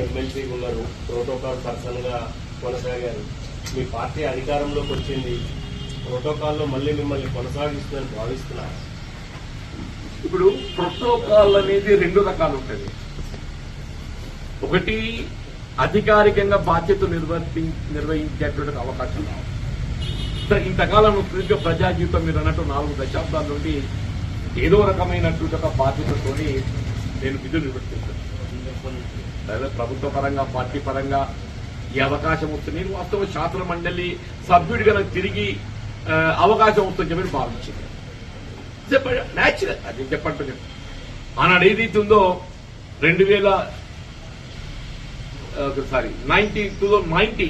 ఎమ్మెల్సీగా ఉన్నారు, protocol person గా కొనసాగారు. మీ పార్టీ అధికారంలోకి వచ్చింది, ప్రోటోకాల్లో మళ్ళీ మిమ్మల్ని కొనసాగిస్తుందని భావిస్తున్నారు. ఇప్పుడు ప్రోటోకాల్ అనేది రెండు రకాలు ఉంటుంది. ఒకటి అధికారికంగా బాధ్యత నిర్వహించేటువంటి అవకాశం. ఇంతకాలం సుదీర్ఘ ప్రజా జీవితం మీరు అన్నట్టు 4 దశాబ్దాల నుండి ఏదో రకమైనటువంటి ఒక బాధ్యతతోని నేను విధులు నిర్వర్తిస్తాను. ప్రభుత్వ పరంగా, పార్టీ పరంగా ఈ అవకాశం వస్తుంది. నేను వాస్తవ శాసన మండలి సభ్యుడిగా నాకు తిరిగి అవకాశం వస్తుందని చెప్పి భావించింది. న్యాచురల్ అది చెప్పండి. ఆనాడు ఏదైతే ఉందో 2019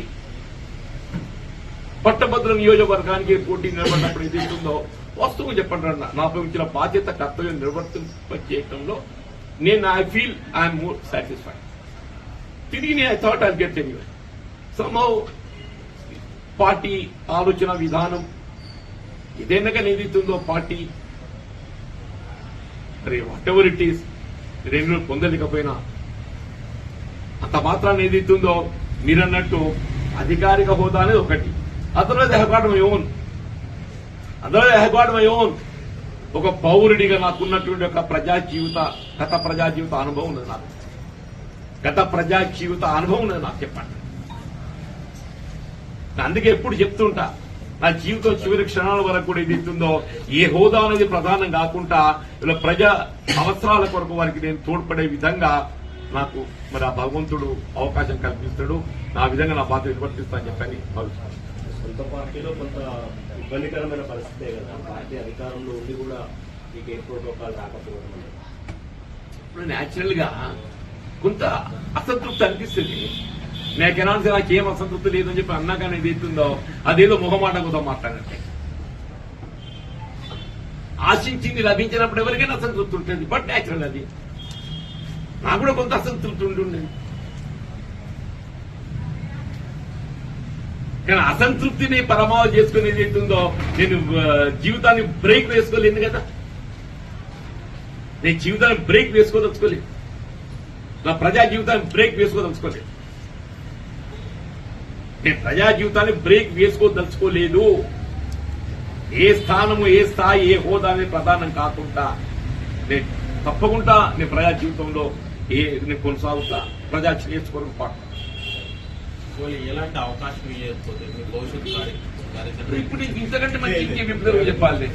పట్టభద్ర నియోజకవర్గానికి పోటీ నిలబడినప్పుడు ఏదైతుందో వాస్తవం చెప్పండి, నాపై ఇచ్చిన బాధ్యత కర్తవ్యం నిర్వర్తింపచేయడంలో నేను I feel I'm more satisfied. తిరిగి నేను I thought I get anyway. Somehow party ఆలోచన విధానం ఏదైనా కానీ ఏదైతుందో party what ever it is రెండు పొందలేకపోయినా అంత మాత్రాన్ని ఏదైతుందో మీరన్నట్టు అధికారిక హోదా అనేది ఒకటి. Otherwise I have got my own ఒక పౌరుడిగా నాకున్నటువంటి ఒక గత ప్రజా జీవిత అనుభవం ఉన్నది. నాకు చెప్పండి. అందుకే ఎప్పుడు చెప్తుంటా, నా జీవితం చివరి క్షణాల వరకు కూడా ఏదైతుందో ఏ హోదా అనేది ప్రధానం కాకుండా ఇలా ప్రజా అవసరాల కొరకు వారికి నేను తోడ్పడే విధంగా నాకు మరి ఆ భగవంతుడు అవకాశం కల్పిస్తాడు. నా విధంగా నా బాధ్యత నిర్వర్తిస్తా అని చెప్పని భావిస్తాను. సొంత పార్టీలో కొంత ఇబ్బందికరమైన పరిస్థితే కదా, పార్టీ అధికారంలో ఉండి కూడా మీకు ఏ ప్రోటోకాల్ రాకపోవడం. ఇప్పుడు న్యాచురల్ గా కొంత అసంతృప్తి అనిపిస్తుంది. నాకేనాల్సి నాకేం అసంతృప్తి లేదని చెప్పి అన్నా కానీ ఏదైతుందో అదేదో మొహమాట కోసం మాట్లాడినట్టే. ఆశించింది లభించినప్పుడు ఎవరికైనా అసంతృప్తి ఉంటుంది. బట్ న్యాచురల్ అది. నాకు కూడా కొంత అసంతృప్తి ఉంటుండేది. కానీ అసంతృప్తిని పరమావధి చేసుకుని ఏదైతుందో నేను జీవితాన్ని బ్రేక్ వేసుకోలేదు కదా. నేను జీవితాన్ని బ్రేక్ వేసుకోదలుచుకోలేదు. నా ప్రజా జీవితాన్ని బ్రేక్ వేసుకోదలుచుకోలేదు. నేను ప్రజా జీవితాన్ని బ్రేక్ వేసుకోదలుచుకోలేదు. ఏ స్థానము, ఏ స్థాయి, ఏ హోదా అనేది ప్రధానం కాకుండా నేను తప్పకుండా నేను ప్రజా జీవితంలో నేను కొనసాగుతా. ప్రజా శ్రేయస్సు కొరకు పాటు ఎలాంటి అవకాశం ఇవ్వకపోతే భవిష్యత్తు ఇప్పుడు ఇంతకంటే మంచి ఇంకేం చెప్పాలి.